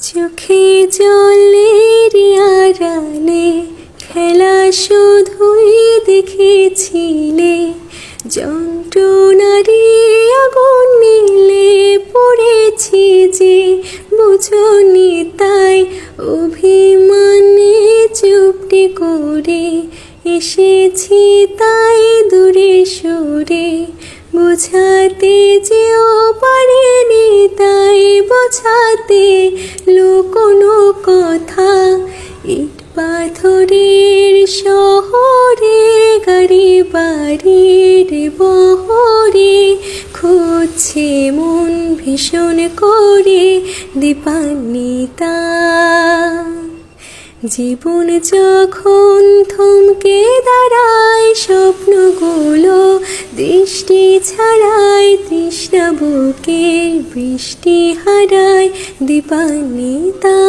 চোখে জলের আড়ালে খেলা শুধুই দেখেছিলে, যন্ত্রণারে আগুন নীলে পড়েছি যে বুঝনি তাই অভিমানে চুপটি করে এসেছি তাই দূরে সরে, বোঝাতে যেও পারেনি তাই বোঝাতে কোনো কথা। ইট পাথরের শহরে গাড়ি বাড়ির বহরে খুঁজছে মন ভীষণ করে দীপান্বিতা। জীবন যখন থমকে দাঁড়ায় স্বপ্নগুলো দৃষ্টি ছাড়ায়, তৃষ্ণা বুকের বৃষ্টি হারায় দীপান্বিতা।